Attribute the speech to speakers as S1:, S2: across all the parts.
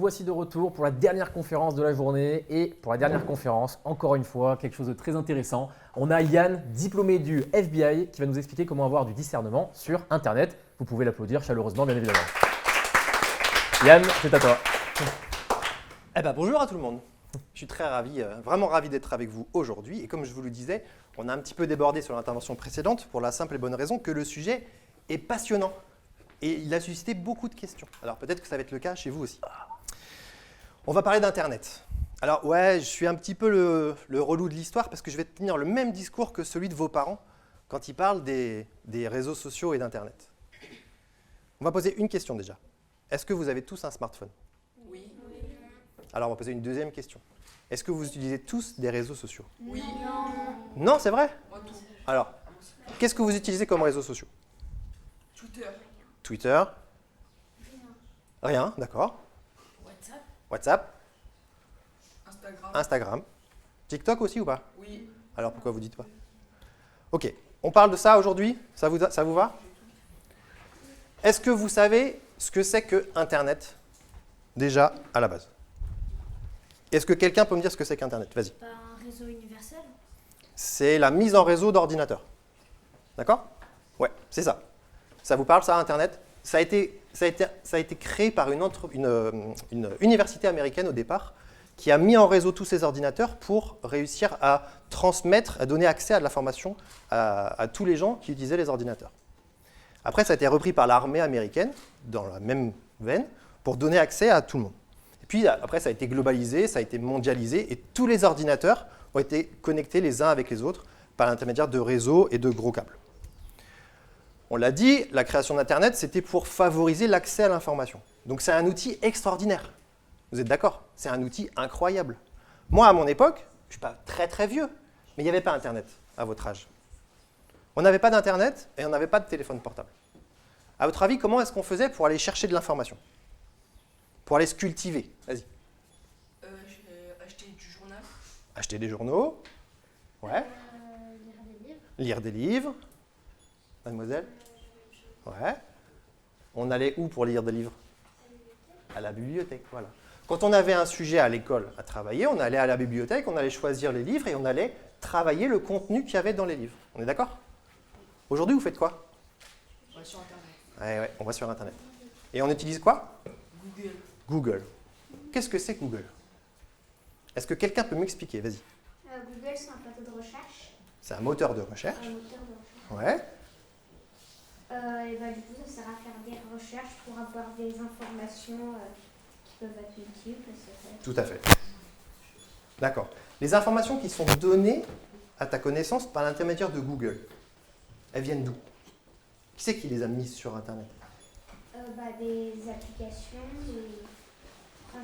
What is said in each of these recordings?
S1: voici de retour pour la dernière conférence de la journée. Et pour la dernière conférence, encore une fois, quelque chose de très intéressant. On a Yann, diplômé du FBI, qui va nous expliquer comment avoir du discernement sur Internet. Vous pouvez l'applaudir chaleureusement, bien évidemment. Yann, c'est à toi.
S2: Eh ben, bonjour à tout le monde. Je suis très ravi, vraiment ravi d'être avec vous aujourd'hui. Et comme je vous le disais, on a un petit peu débordé sur l'intervention précédente pour la simple et bonne raison que le sujet est passionnant. Et il a suscité beaucoup de questions. Alors peut-être que ça va être le cas chez vous aussi. On va parler d'Internet. Alors ouais, je suis un petit peu le relou de l'histoire parce que je vais tenir le même discours que celui de vos parents quand ils parlent des réseaux sociaux et d'Internet. On va poser une question déjà. Est-ce que vous avez tous un smartphone ?
S3: Oui.
S2: Alors on va poser une deuxième question. Est-ce que vous utilisez tous des réseaux sociaux ?
S3: Oui.
S2: Non, c'est vrai ?
S3: Moi, tout.
S2: Alors, qu'est-ce que vous utilisez comme réseaux sociaux ?
S3: Twitter.
S2: Twitter ? Rien, d'accord.
S3: WhatsApp.
S2: WhatsApp ?
S3: Instagram.
S2: Instagram ? TikTok aussi ou pas ?
S3: Oui.
S2: Alors pourquoi vous dites pas ? Ok, on parle de ça aujourd'hui ? Ça vous va ? Est-ce que vous savez ce que c'est que Internet, déjà à la base ? Est-ce que quelqu'un peut me dire ce que c'est qu'Internet ? Vas-y.
S4: Un réseau universel.
S2: C'est la mise en réseau d'ordinateurs. D'accord ? Ouais, c'est ça. Ça vous parle ça, Internet ? Ça a été créé par une université américaine au départ qui a mis en réseau tous ces ordinateurs pour réussir à transmettre, à donner accès à de l'information à tous les gens qui utilisaient les ordinateurs. Après, ça a été repris par l'armée américaine, dans la même veine, pour donner accès à tout le monde. Et puis après, ça a été globalisé, ça a été mondialisé, et tous les ordinateurs ont été connectés les uns avec les autres par l'intermédiaire de réseaux et de gros câbles. On l'a dit, la création d'Internet, c'était pour favoriser l'accès à l'information. Donc c'est un outil extraordinaire. Vous êtes d'accord ? C'est un outil incroyable. Moi, à mon époque, je ne suis pas très très vieux, mais il n'y avait pas Internet à votre âge. On n'avait pas d'Internet et on n'avait pas de téléphone portable. À votre avis, comment est-ce qu'on faisait pour aller chercher de l'information ? Pour aller se cultiver ? Vas-y.
S3: J'ai acheté du journal.
S2: Acheter des journaux. Ouais.
S4: Lire des livres.
S2: Lire des livres. Mademoiselle ? Ouais. On allait où pour lire des livres ? À la bibliothèque, voilà. Quand on avait un sujet à l'école à travailler, on allait à la bibliothèque, on allait choisir les livres et on allait travailler le contenu qu'il y avait dans les livres. On est d'accord ? Aujourd'hui, vous faites quoi ?
S3: On va sur Internet.
S2: Ouais, on va sur Internet. Et on utilise quoi ?
S3: Google.
S2: Google. Qu'est-ce que c'est Google ? Est-ce que quelqu'un peut m'expliquer ? Vas-y.
S4: Google, c'est un plateau de recherche.
S2: C'est un moteur de recherche.
S4: Un moteur de recherche.
S2: Ouais.
S4: Et du coup, ça sert à faire des recherches pour avoir des informations qui peuvent être utiles.
S2: Tout à fait. D'accord. Les informations qui sont données à ta connaissance par l'intermédiaire de Google, elles viennent d'où ? Qui c'est qui les a mises sur Internet ?
S4: Des applications, je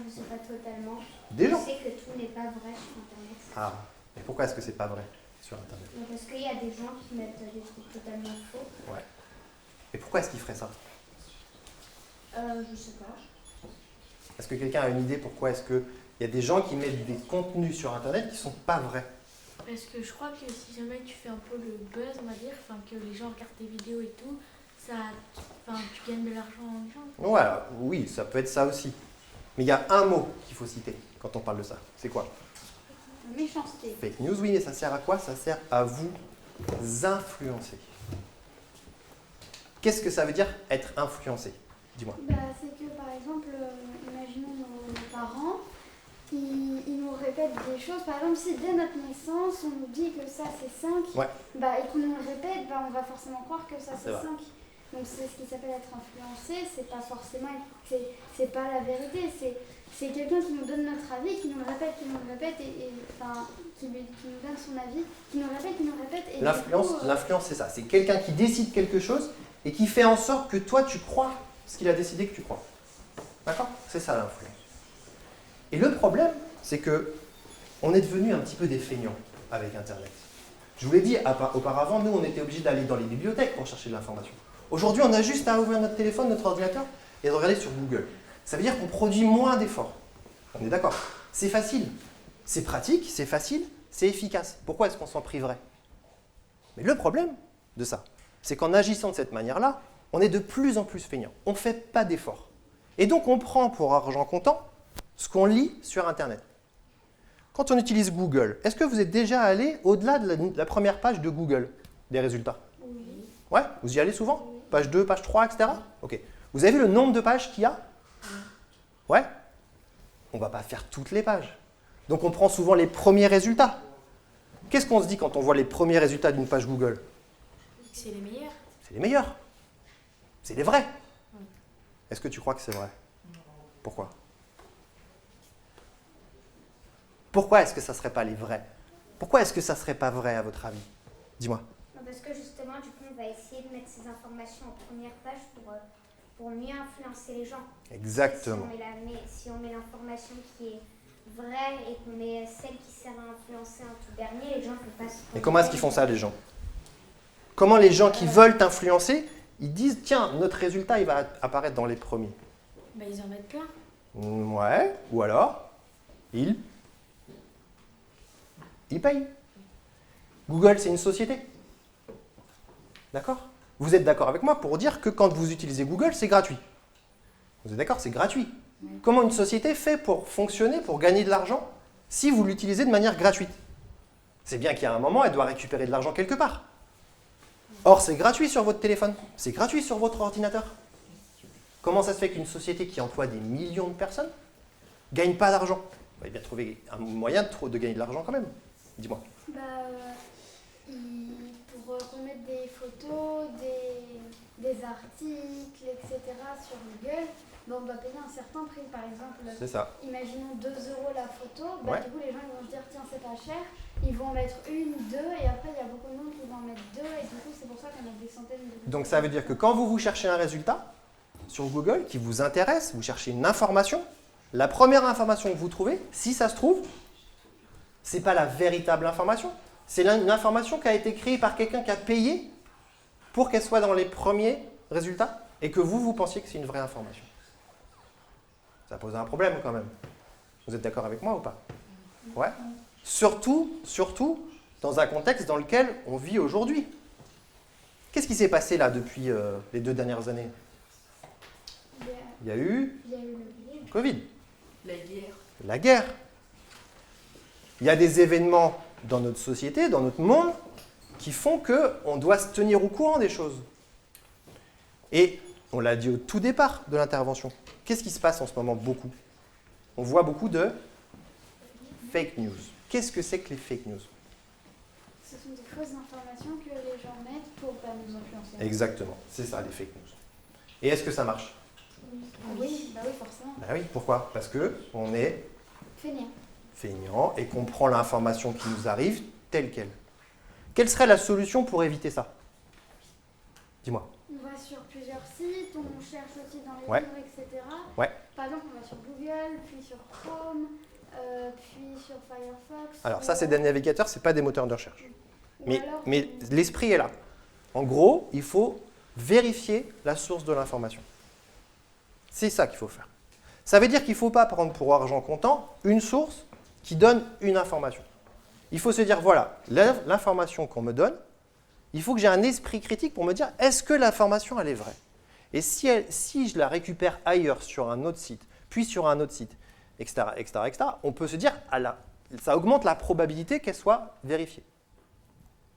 S4: ne sais pas totalement.
S2: Des gens.
S4: Je sais que tout n'est pas vrai sur Internet.
S2: Ah, mais pourquoi est-ce que c'est pas vrai sur Internet ?
S4: Parce qu'il y a des gens qui mettent des trucs totalement faux.
S2: Ouais. Et pourquoi est-ce qu'ils feraient ça ?
S4: Je sais pas.
S2: Est-ce que quelqu'un a une idée pourquoi est-ce qu'il y a des gens qui mettent des contenus sur Internet qui ne sont pas vrais ?
S5: Parce que je crois que si jamais tu fais un peu le buzz, on va dire, que les gens regardent tes vidéos et tout, tu gagnes de l'argent en échange.
S2: Voilà, oui, ça peut être ça aussi. Mais il y a un mot qu'il faut citer quand on parle de ça. C'est quoi ?
S4: Méchanceté.
S2: Fake news, oui, et ça sert à quoi ? Ça sert à vous influencer. Qu'est-ce que ça veut dire être influencé ? Dis-moi.
S6: C'est que par exemple, imaginons nos parents, ils nous répètent des choses. Par exemple, si dès notre naissance, on nous dit que ça c'est 5,
S2: Ouais.
S6: Et qu'on nous le répète, on va forcément croire que ça c'est
S2: vrai.
S6: 5. Donc c'est ce qui s'appelle être influencé, c'est pas forcément, c'est pas la vérité, c'est quelqu'un qui nous donne notre avis, qui nous le répète, qui nous donne son avis, qui nous répète. Et
S2: L'influence, c'est ça. C'est quelqu'un qui décide quelque chose et qui fait en sorte que toi, tu crois ce qu'il a décidé que tu crois. D'accord ? C'est ça l'influence. Et le problème, c'est que on est devenu un petit peu des feignants avec Internet. Je vous l'ai dit, auparavant, nous, on était obligés d'aller dans les bibliothèques pour chercher de l'information. Aujourd'hui, on a juste à ouvrir notre téléphone, notre ordinateur, et de regarder sur Google. Ça veut dire qu'on produit moins d'efforts. On est d'accord ? C'est facile, c'est pratique, c'est facile, c'est efficace. Pourquoi est-ce qu'on s'en priverait ? Mais le problème de ça, c'est qu'en agissant de cette manière-là, on est de plus en plus feignant. On ne fait pas d'efforts. Et donc, on prend pour argent comptant ce qu'on lit sur Internet. Quand on utilise Google, est-ce que vous êtes déjà allé au-delà de la première page de Google, des résultats?
S6: Oui.
S2: Ouais, vous y allez souvent? Page 2, page 3, etc. Ok. Vous avez vu le nombre de pages qu'il y a? Ouais. On ne va pas faire toutes les pages. Donc on prend souvent les premiers résultats. Qu'est-ce qu'on se dit quand on voit les premiers résultats d'une page Google?
S5: C'est les meilleurs.
S2: C'est les meilleurs. C'est les vrais. Est-ce que tu crois que c'est vrai? Pourquoi? Pourquoi est-ce que ça ne serait pas les vrais? Pourquoi est-ce que ça ne serait pas vrai à votre avis? Dis-moi.
S4: Parce que justement, du coup, on va essayer de mettre ces informations en première page pour mieux influencer les gens.
S2: Exactement.
S4: Si on met l'information qui est vraie et qu'on met celle qui sert à influencer en tout dernier, les gens ne peuvent pas se...
S2: Et comment est-ce qu'ils font ça, les gens? Comment les gens qui veulent t'influencer, ils disent, tiens, notre résultat, il va apparaître dans les premiers.
S5: Bah, ils en mettent plein.
S2: Ouais, ou alors, ils payent. Google, c'est une société. D'accord? Vous êtes d'accord avec moi pour dire que quand vous utilisez Google, c'est gratuit. Vous êtes d'accord? C'est gratuit. Comment une société fait pour fonctionner, pour gagner de l'argent, si vous l'utilisez de manière gratuite? C'est bien qu'il y a un moment, elle doit récupérer de l'argent quelque part. Or, c'est gratuit sur votre téléphone, c'est gratuit sur votre ordinateur. Comment ça se fait qu'une société qui emploie des millions de personnes ne gagne pas d'argent? On va bien trouver un moyen de gagner de l'argent quand même. Dis-moi.
S6: Bah, pour qu'on mette des photos, des articles, etc. sur Google, bah, on doit payer un certain prix. Par exemple,
S2: C'est ça.
S6: imaginons 2 € la photo, bah,
S2: Ouais.
S6: du coup les gens ils vont se dire tiens c'est pas cher, ils vont en mettre une, deux, et après il y a beaucoup de monde qui vont en mettre deux, et du coup c'est pour ça qu'on a des centaines de...
S2: Donc ça veut dire que quand vous cherchez un résultat sur Google qui vous intéresse, vous cherchez une information, la première information que vous trouvez, si ça se trouve, ce n'est pas la véritable information. C'est une information qui a été créée par quelqu'un qui a payé pour qu'elle soit dans les premiers résultats et que vous pensiez que c'est une vraie information. Ça pose un problème quand même. Vous êtes d'accord avec moi ou pas? Ouais. Surtout dans un contexte dans lequel on vit aujourd'hui. Qu'est-ce qui s'est passé là depuis les 2 dernières années? Il y a eu le Covid,
S3: La guerre.
S2: la guerre. Il y a des événements dans notre société, dans notre monde, qui font qu'on doit se tenir au courant des choses. Et on l'a dit au tout départ de l'intervention. Qu'est-ce qui se passe en ce moment beaucoup? On voit beaucoup de fake news. Qu'est-ce que c'est que les fake news?
S6: Ce sont des fausses informations que les gens mettent pour pas nous influencer.
S2: Exactement, c'est ça les fake news. Et est-ce que ça marche?
S6: Oui, bah oui forcément.
S2: Ben oui, pourquoi? Parce qu'on est
S6: Fainéant.
S2: feignant et qu'on prend l'information qui nous arrive telle qu'elle. Quelle serait la solution pour éviter ça? Dis-moi.
S6: On va sur plusieurs sites, on cherche aussi dans les
S2: Ouais.
S6: livres, etc.
S2: Ouais.
S6: Par exemple, on va sur Google, puis sur Chrome, puis sur Firefox.
S2: Alors ça, c'est des navigateurs, ce n'est pas des moteurs de recherche.
S6: Ou
S2: Mais,
S6: alors,
S2: mais l'esprit est là. En gros, il faut vérifier la source de l'information. C'est ça qu'il faut faire. Ça veut dire qu'il ne faut pas prendre pour argent comptant une source qui donne une information. Il faut se dire, voilà, l'information qu'on me donne, il faut que j'ai un esprit critique pour me dire, est-ce que l'information, elle est vraie? Et si je la récupère ailleurs, sur un autre site, puis sur un autre site, etc., on peut se dire, ça augmente la probabilité qu'elle soit vérifiée.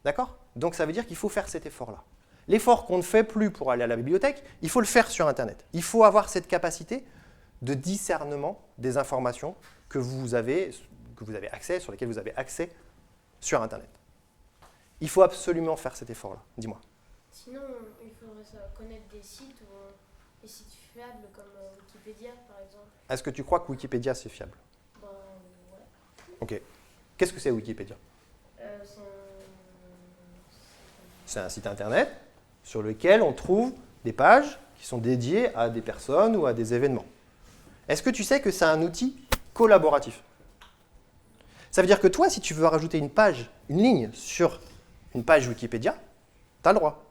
S2: D'accord? Donc ça veut dire qu'il faut faire cet effort-là. L'effort qu'on ne fait plus pour aller à la bibliothèque, il faut le faire sur Internet. Il faut avoir cette capacité de discernement des informations que vous avez accès, sur lesquelles vous avez accès sur Internet. Il faut absolument faire cet effort-là. Dis-moi.
S7: Sinon, il faudrait connaître des sites fiables comme Wikipédia, par exemple.
S2: Est-ce que tu crois que Wikipédia, c'est fiable?
S7: Ben, ouais.
S2: Ok. Qu'est-ce que c'est Wikipédia?
S7: C'est
S2: C'est un site Internet sur lequel on trouve des pages qui sont dédiées à des personnes ou à des événements. Est-ce que tu sais que c'est un outil collaboratif? Ça veut dire que toi, si tu veux rajouter une page, une ligne sur une page Wikipédia, tu as le droit.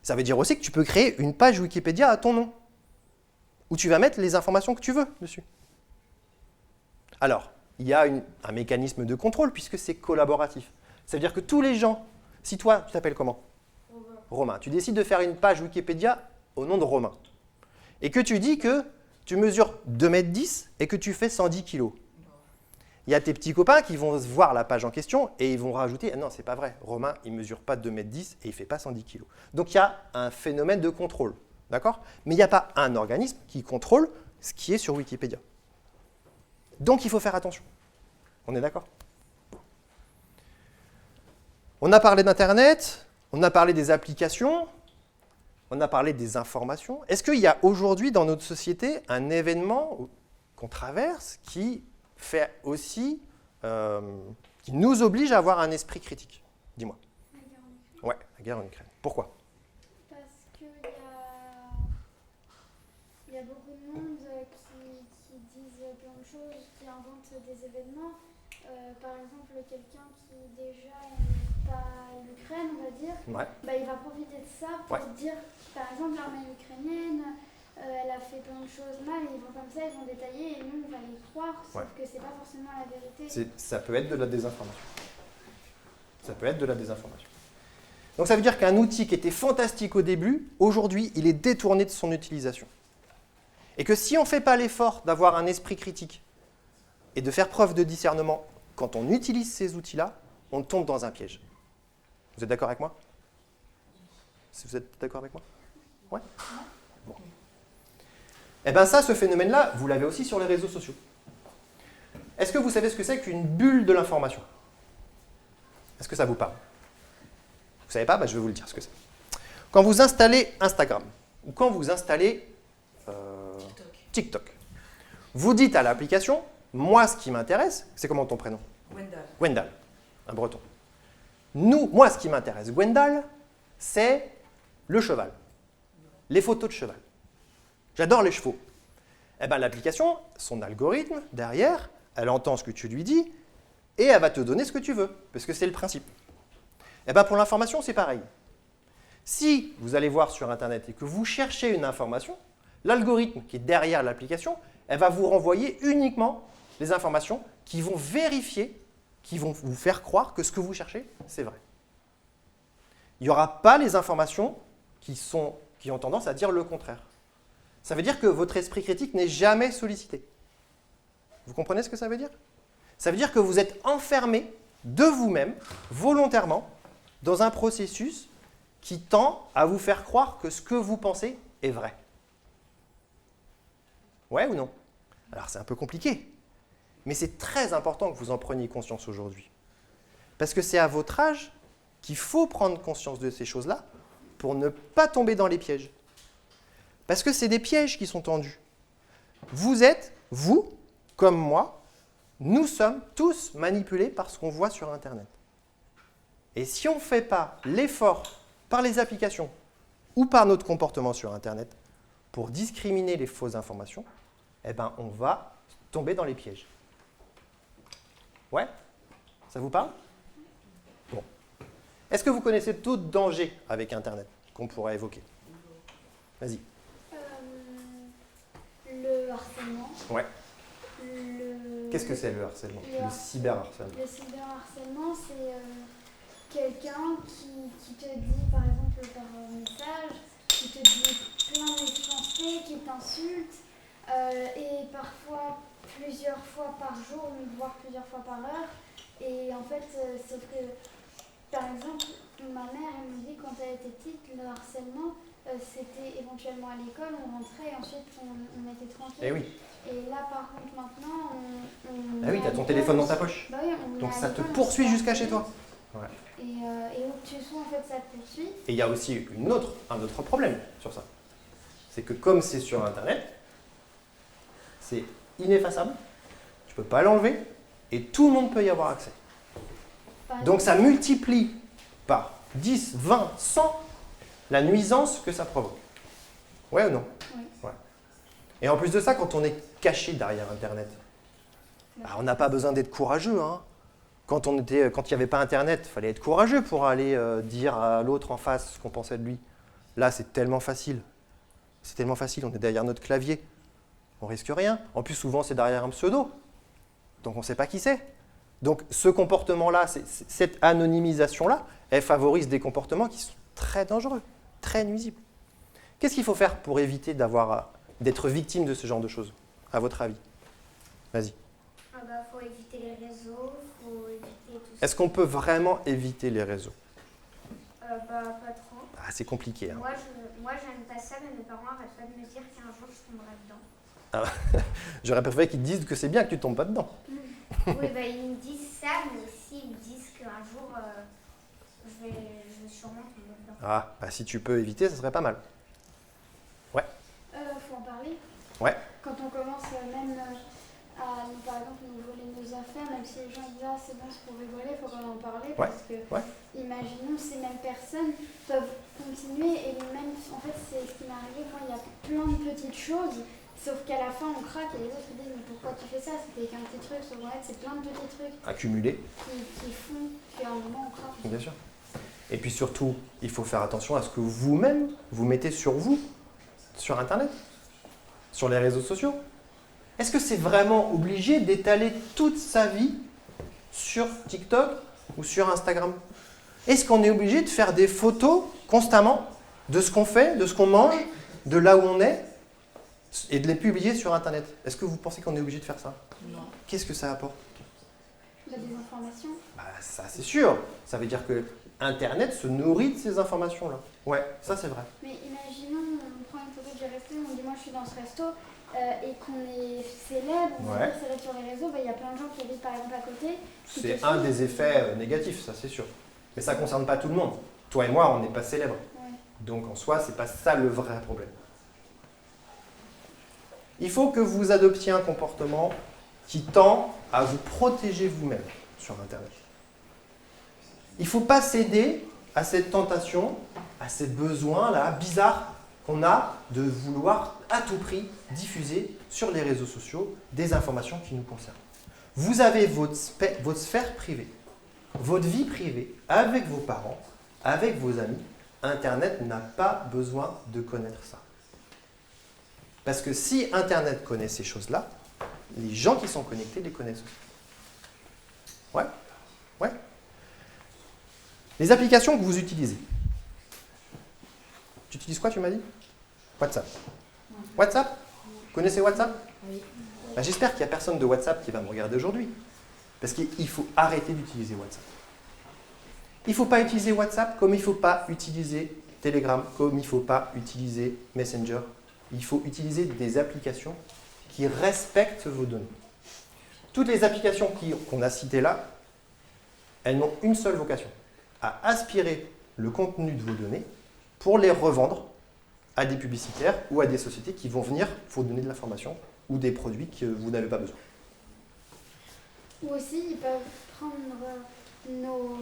S2: Ça veut dire aussi que tu peux créer une page Wikipédia à ton nom, où tu vas mettre les informations que tu veux dessus. Alors, il y a un mécanisme de contrôle puisque c'est collaboratif. Ça veut dire que tous les gens, si toi, tu t'appelles comment? Romain. Tu décides de faire une page Wikipédia au nom de Romain. Et que tu dis que tu mesures 2,10 m et que tu fais 110 kg. Il y a tes petits copains qui vont voir la page en question et ils vont rajouter « Non, c'est pas vrai, Romain, il ne mesure pas 2,10 m et il ne fait pas 110 kg. » Donc, il y a un phénomène de contrôle, d'accord? Mais il n'y a pas un organisme qui contrôle ce qui est sur Wikipédia. Donc, il faut faire attention. On est d'accord? On a parlé d'Internet, on a parlé des applications, on a parlé des informations. Est-ce qu'il y a aujourd'hui dans notre société un événement qu'on traverse qui fait aussi, qui nous oblige à avoir un esprit critique? Dis-moi.
S6: La guerre en Ukraine.
S2: Ouais, la guerre en Ukraine. Pourquoi?
S6: Parce qu'il y a beaucoup de monde qui disent plein de choses, qui inventent des événements. Par exemple, quelqu'un qui déjà n'aime pas l'Ukraine, on va dire,
S2: Ouais.
S6: bah, il va profiter de ça pour dire, par exemple, l'armée ukrainienne, elle a fait plein de choses mal, et ils vont comme ça, ils vont détailler, et nous, on va les croire, sauf que c'est pas forcément la vérité.
S2: Ça peut être de la désinformation. Ça peut être de la désinformation. Donc ça veut dire qu'un outil qui était fantastique au début, aujourd'hui, il est détourné de son utilisation. Et que si on ne fait pas l'effort d'avoir un esprit critique et de faire preuve de discernement quand on utilise ces outils-là, on tombe dans un piège. Vous êtes d'accord avec moi? Vous êtes d'accord avec moi? Ouais. Bon. Eh bien ça, ce phénomène-là, vous l'avez aussi sur les réseaux sociaux. Est-ce que vous savez ce que c'est qu'une bulle de l'information? Est-ce que ça vous parle? Vous ne savez pas? Je vais vous le dire ce que c'est. Quand vous installez Instagram, ou quand vous installez TikTok, vous dites à l'application, moi, ce qui m'intéresse, c'est comment ton prénom?
S3: Wendell.
S2: Gwendal, un breton. Moi, ce qui m'intéresse, Gwendal, c'est le cheval, les photos de cheval. J'adore les chevaux. Eh bien, l'application, son algorithme, derrière, elle entend ce que tu lui dis et elle va te donner ce que tu veux, parce que c'est le principe. Eh bien, pour l'information, c'est pareil. Si vous allez voir sur Internet et que vous cherchez une information, l'algorithme qui est derrière l'application, elle va vous renvoyer uniquement les informations qui vont vérifier, qui vont vous faire croire que ce que vous cherchez, c'est vrai. Il n'y aura pas les informations qui ont tendance à dire le contraire. Ça veut dire que votre esprit critique n'est jamais sollicité. Vous comprenez ce que ça veut dire? Ça veut dire que vous êtes enfermé de vous-même, volontairement, dans un processus qui tend à vous faire croire que ce que vous pensez est vrai. Ouais ou non? Alors c'est un peu compliqué, mais c'est très important que vous en preniez conscience aujourd'hui. Parce que c'est à votre âge qu'il faut prendre conscience de ces choses-là pour ne pas tomber dans les pièges. Parce que c'est des pièges qui sont tendus. Vous, comme moi, nous sommes tous manipulés par ce qu'on voit sur Internet. Et si on ne fait pas l'effort par les applications ou par notre comportement sur Internet pour discriminer les fausses informations, eh ben, on va tomber dans les pièges. Ouais? Ça vous parle? Bon. Est-ce que vous connaissez d'autres dangers avec Internet qu'on pourrait évoquer? Vas-y.
S6: Le harcèlement.
S2: Ouais. Qu'est-ce que c'est le harcèlement? Le cyberharcèlement.
S6: Le cyberharcèlement, c'est quelqu'un qui te dit, par exemple, par message, qui te dit plein de méchancetés, qui t'insulte, et parfois plusieurs fois par jour, voire plusieurs fois par heure. Et en fait, c'est que, par exemple, ma mère, elle me dit quand elle était petite, le harcèlement, c'était éventuellement à l'école, on rentrait et ensuite on était tranquille.
S2: Eh oui.
S6: Et là, par contre, maintenant, on
S2: Ah oui, tu as ton téléphone dans ta poche.
S6: Bah oui,
S2: Donc ça te poursuit jusqu'à chez toi. Ouais.
S6: Et où que tu sois, en fait, ça te poursuit.
S2: Et il y a aussi un autre problème sur ça. C'est que comme c'est sur Internet, c'est ineffaçable, tu ne peux pas l'enlever, et tout le monde peut y avoir accès. Donc ça multiplie par 10, 20, 100 la nuisance que ça provoque. Ouais ou non?
S6: Oui.
S2: Ouais. Et en plus de ça, quand on est caché derrière Internet, on n'a pas besoin d'être courageux. Hein. Quand il n'y avait pas Internet, il fallait être courageux pour aller dire à l'autre en face ce qu'on pensait de lui. Là, c'est tellement facile. C'est tellement facile, on est derrière notre clavier. On risque rien. En plus, souvent, c'est derrière un pseudo. Donc, on ne sait pas qui c'est. Donc, ce comportement-là, cette anonymisation-là, elle favorise des comportements qui sont très dangereux, très nuisibles. Qu'est-ce qu'il faut faire pour éviter d'avoir d'être victime de ce genre de choses, à votre avis? Vas-y.
S4: Ah bah, faut éviter les réseaux, faut éviter tout ça.
S2: Est-ce qu'on peut vraiment éviter les réseaux?
S4: Bah, pas trop.
S2: Ah, c'est compliqué. Hein.
S4: Moi, j'aime pas ça, mais mes parents arrêtent pas de me dire qu'un jour, je tomberai dedans.
S2: J'aurais préféré qu'ils te disent que c'est bien que tu tombes pas dedans.
S4: Oui, bah, ils me disent ça, mais aussi ils me disent qu'un jour, je vais sûrement tomber dedans.
S2: Ah, bah, si tu peux éviter, ça serait pas mal. Ouais.
S6: Faut en parler.
S2: Ouais.
S6: Quand on commence même à, par exemple, nous voler nos affaires, même si les gens disent ah c'est bon, c'est pour rigoler, il faut quand même en parler parce que, imaginons, ces mêmes personnes peuvent continuer et même, en fait, c'est ce qui m'est arrivé quand il y a plein de petites choses, sauf qu'à la fin on craque et les autres disent mais pourquoi tu fais ça? C'était qu'un petit truc, sauf qu'en fait c'est plein de petits trucs
S2: Accumulés.
S6: qui font qu'à un moment on craque.
S2: Bien sûr. Et puis surtout, il faut faire attention à ce que vous-même, vous mettez sur vous, sur Internet, sur les réseaux sociaux. Est-ce que c'est vraiment obligé d'étaler toute sa vie sur TikTok ou sur Instagram? Est-ce qu'on est obligé de faire des photos constamment de ce qu'on fait, de ce qu'on mange, de là où on est, et de les publier sur Internet? Est-ce que vous pensez qu'on est obligé de faire ça?
S3: Non.
S2: Qu'est-ce que ça apporte?
S6: La désinformation.
S2: Bah, ça, c'est sûr. Ça veut dire que Internet se nourrit de ces informations-là. Ouais, ça, c'est vrai.
S6: Mais imaginons, on prend une photo du resto, on dit moi je suis dans ce resto et qu'on est célèbre, on va dire célèbre sur les réseaux, bah, y a plein de gens qui habitent par exemple à côté.
S2: C'est un des effets négatifs, ça c'est sûr. Mais ça ne concerne pas tout le monde. Toi et moi, on n'est pas célèbres.
S6: Ouais.
S2: Donc en soi, ce n'est pas ça le vrai problème. Il faut que vous adoptiez un comportement qui tend à vous protéger vous-même sur Internet. Il ne faut pas céder à cette tentation, à ces besoins-là bizarres qu'on a de vouloir à tout prix diffuser sur les réseaux sociaux des informations qui nous concernent. Vous avez votre sphère privée, votre vie privée avec vos parents, avec vos amis. Internet n'a pas besoin de connaître ça. Parce que si Internet connaît ces choses-là, les gens qui sont connectés les connaissent aussi. Ouais. Ouais. Les applications que vous utilisez. Tu utilises quoi, tu m'as dit? WhatsApp. WhatsApp? Vous connaissez WhatsApp?
S5: Oui.
S2: Ben, j'espère qu'il n'y a personne de WhatsApp qui va me regarder aujourd'hui. Parce qu'il faut arrêter d'utiliser WhatsApp. Il ne faut pas utiliser WhatsApp comme il ne faut pas utiliser Telegram, comme il ne faut pas utiliser Messenger. Il faut utiliser des applications qui respectent vos données. Toutes les applications qu'on a citées là, elles n'ont une seule vocation, à aspirer le contenu de vos données pour les revendre à des publicitaires ou à des sociétés qui vont venir vous donner de l'information ou des produits que vous n'avez pas besoin.
S6: Ou aussi, ils peuvent prendre nos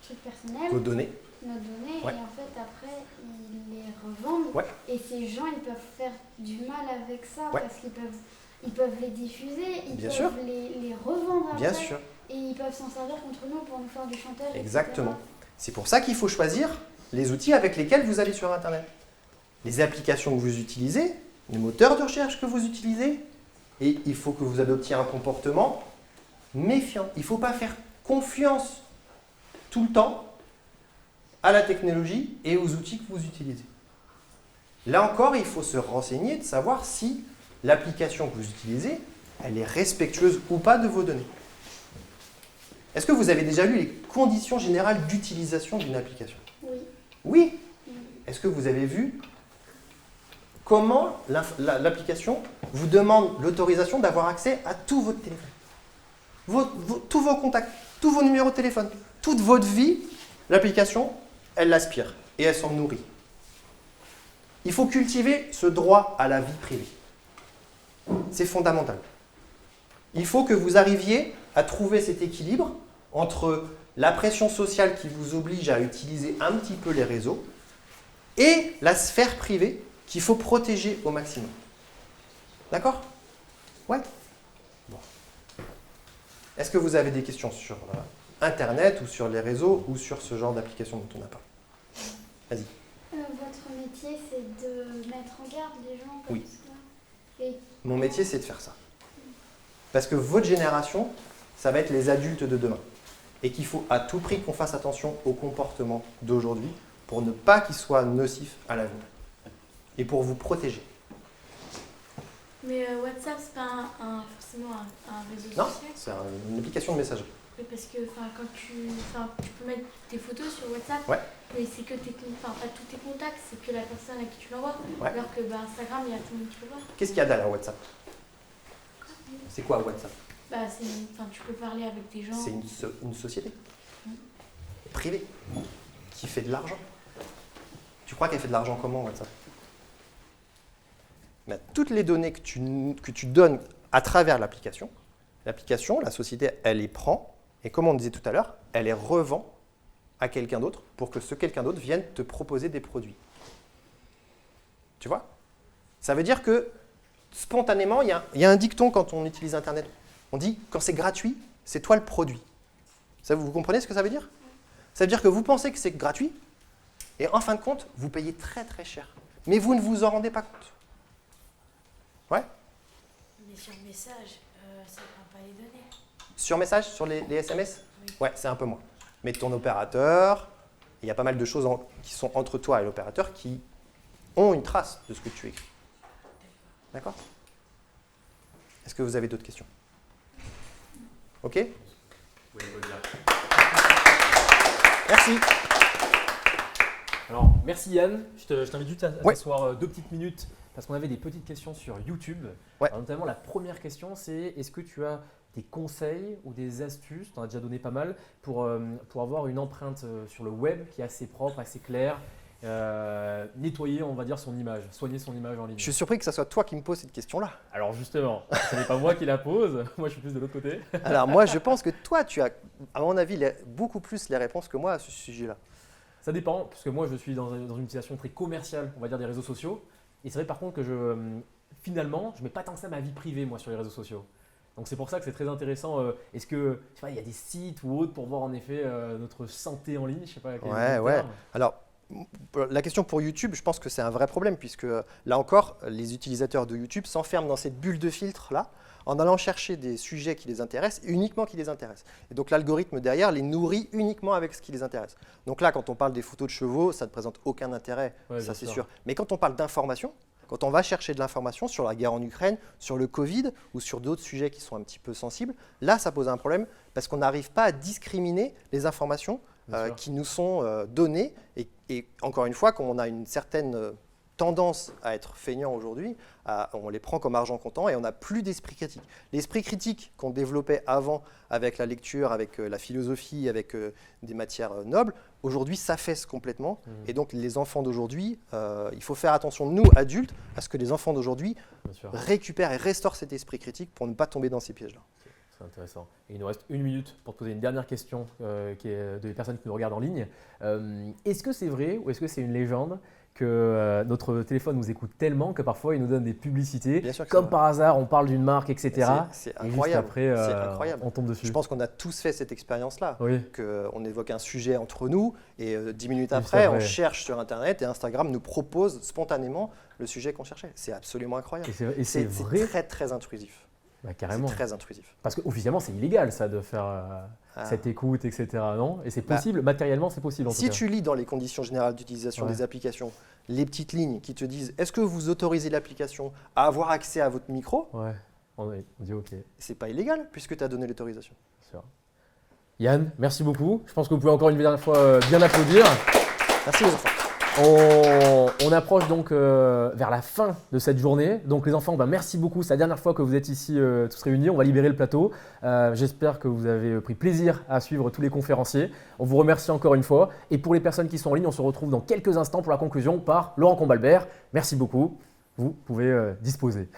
S6: trucs personnels,
S2: Vos données.
S6: nos données,
S2: Ouais.
S6: et en fait, après, ils les revendent.
S2: Ouais.
S6: Et ces gens, ils peuvent faire du mal avec ça,
S2: Ouais.
S6: parce qu'ils peuvent les diffuser, ils
S2: Bien
S6: peuvent
S2: sûr.
S6: les revendre après.
S2: Bien sûr.
S6: Et ils peuvent s'en servir contre nous pour nous faire du chantage.
S2: Exactement.
S6: etc.
S2: C'est pour ça qu'il faut choisir les outils avec lesquels vous allez sur Internet. Les applications que vous utilisez, les moteurs de recherche que vous utilisez, et il faut que vous adoptiez un comportement méfiant. Il ne faut pas faire confiance tout le temps à la technologie et aux outils que vous utilisez. Là encore, il faut se renseigner de savoir si l'application que vous utilisez, elle est respectueuse ou pas de vos données. Est-ce que vous avez déjà lu les conditions générales d'utilisation d'une application?
S6: Oui.
S2: Oui. Est-ce que vous avez vu comment l'application vous demande l'autorisation d'avoir accès à tout votre téléphone, tous vos contacts, tous vos numéros de téléphone, toute votre vie, l'application, elle l'aspire et elle s'en nourrit. Il faut cultiver ce droit à la vie privée. C'est fondamental. Il faut que vous arriviez à trouver cet équilibre entre la pression sociale qui vous oblige à utiliser un petit peu les réseaux et la sphère privée qu'il faut protéger au maximum. D'accord? Ouais? Bon. Est-ce que vous avez des questions sur Internet ou sur les réseaux ou sur ce genre d'application dont on a parlé? Vas-y.
S6: Votre métier, c'est de mettre en garde les gens comme
S2: Oui.
S6: ça. Et
S2: Mon métier, c'est de faire ça. Parce que votre génération, ça va être les adultes de demain. Et qu'il faut à tout prix qu'on fasse attention au comportement d'aujourd'hui pour ne pas qu'il soit nocif à l'avenir. et pour vous protéger.
S5: Mais WhatsApp, c'est pas forcément un réseau
S2: Non,
S5: social.
S2: c'est une application de messagerie.
S5: Oui, parce que quand tu peux mettre tes photos sur WhatsApp,
S2: Ouais.
S5: mais c'est que pas tous tes contacts, c'est que la personne à qui tu l'envoies.
S2: Ouais.
S5: Alors que Instagram, il y a tout le monde qui peut voir.
S2: Qu'est-ce qu'il y a derrière WhatsApp? C'est quoi WhatsApp?
S5: Tu peux parler avec des gens.
S2: C'est une société privée qui fait de l'argent. Tu crois qu'elle fait de l'argent comment, WhatsApp? Ben, toutes les données que tu donnes à travers l'application, la société, elle les prend et comme on disait tout à l'heure, elle les revend à quelqu'un d'autre pour que ce quelqu'un d'autre vienne te proposer des produits. Tu vois? Ça veut dire que spontanément, il y a un dicton quand on utilise Internet. On dit, quand c'est gratuit, c'est toi le produit. Ça, vous comprenez ce que ça veut dire? Ça veut dire que vous pensez que c'est gratuit, et en fin de compte, vous payez très très cher. Mais vous ne vous en rendez pas compte. Ouais?
S7: Mais sur le message, ça ne prend pas les données.
S2: Sur message, sur les SMS?
S7: Oui.
S2: Ouais, c'est un peu moins. Mais ton opérateur, il y a pas mal de choses qui sont entre toi et l'opérateur qui ont une trace de ce que tu écris. D'accord? Est-ce que vous avez d'autres questions? Ok?
S1: Oui, on peut le dire.
S2: Merci.
S1: Alors, merci Yann. Je t'invite juste à
S2: Ouais.
S1: t'asseoir 2 petites minutes parce qu'on avait des petites questions sur YouTube.
S2: Ouais.
S1: Alors, notamment, la première question, c'est est-ce que tu as des conseils ou des astuces, tu en as déjà donné pas mal, pour avoir une empreinte sur le web qui est assez propre, assez claire, nettoyer, on va dire, son image, soigner son image en ligne?
S2: Je suis surpris que ce soit toi qui me poses cette question-là.
S1: Alors justement, ce n'est pas moi qui la pose, moi je suis plus de l'autre côté.
S2: Alors moi, je pense que toi, tu as, à mon avis, beaucoup plus les réponses que moi à ce sujet-là.
S1: Ça dépend, parce que moi je suis dans une utilisation très commerciale, on va dire, des réseaux sociaux. Et c'est vrai par contre que finalement, je ne mets pas tant que ça ma vie privée, moi, sur les réseaux sociaux. Donc c'est pour ça que c'est très intéressant. Est-ce que, je sais pas, il y a des sites ou autres pour voir en effet notre santé en ligne, je sais pas.
S2: Ouais. Alors, la question pour YouTube, je pense que c'est un vrai problème, puisque là encore, les utilisateurs de YouTube s'enferment dans cette bulle de filtre-là, en allant chercher des sujets qui les intéressent, uniquement qui les intéressent. Et donc l'algorithme derrière les nourrit uniquement avec ce qui les intéresse. Donc là, quand on parle des photos de chevaux, ça ne présente aucun intérêt,
S1: Ouais,
S2: ça
S1: bien
S2: c'est
S1: sûr.
S2: sûr. Mais quand on parle d'information, quand on va chercher de l'information sur la guerre en Ukraine, sur le Covid ou sur d'autres sujets qui sont un petit peu sensibles, là ça pose un problème parce qu'on n'arrive pas à discriminer les informations
S1: Bien sûr.
S2: qui nous sont données. Et encore une fois, quand on a une certaine tendance à être feignant aujourd'hui, on les prend comme argent comptant et on n'a plus d'esprit critique. L'esprit critique qu'on développait avant avec la lecture, avec la philosophie, avec des matières nobles, aujourd'hui s'affaisse complètement. Et donc les enfants d'aujourd'hui, il faut faire attention, nous adultes, à ce que les enfants d'aujourd'hui
S1: Bien sûr.
S2: récupèrent et restaurent cet esprit critique pour ne pas tomber dans ces pièges-là.
S1: C'est intéressant. Et il nous reste 1 minute pour te poser une dernière question qui est des personnes qui nous regardent en ligne. Est-ce que c'est vrai ou est-ce que c'est une légende que notre téléphone nous écoute tellement que parfois il nous donne des publicités,
S2: Bien sûr que
S1: comme
S2: c'est
S1: par hasard on parle d'une marque, etc.
S2: C'est
S1: Et juste
S2: incroyable.
S1: après,
S2: C'est incroyable.
S1: on tombe dessus.
S2: Je pense qu'on a tous fait cette expérience-là.
S1: Oui,
S2: Qu'on évoque un sujet entre nous et 10 minutes
S1: Juste
S2: après,
S1: après.
S2: on cherche sur Internet et Instagram nous propose spontanément le sujet qu'on cherchait. C'est absolument incroyable.
S1: et c'est vrai,
S2: très très intrusif.
S1: bah, carrément.
S2: C'est très intrusif.
S1: Parce qu'officiellement c'est illégal ça de faire
S2: Ah.
S1: cette écoute, etc. Non? Et c'est
S2: Bah,
S1: possible, matériellement c'est possible en
S2: Si
S1: tout cas.
S2: tu lis dans les conditions générales d'utilisation
S1: Ouais.
S2: des applications les petites lignes qui te disent est-ce que vous autorisez l'application à avoir accès à votre micro,
S1: Ouais, on dit ok.
S2: c'est pas illégal puisque tu as donné l'autorisation.
S1: Sûr. Yann, merci beaucoup. Je pense que vous pouvez encore une dernière fois bien applaudir.
S2: Merci les enfants.
S1: On approche donc vers la fin de cette journée. Donc les enfants, merci beaucoup. C'est la dernière fois que vous êtes ici tous réunis. On va libérer le plateau. J'espère que vous avez pris plaisir à suivre tous les conférenciers. On vous remercie encore une fois. Et pour les personnes qui sont en ligne, on se retrouve dans quelques instants pour la conclusion par Laurent Combalbert. Merci beaucoup. Vous pouvez disposer.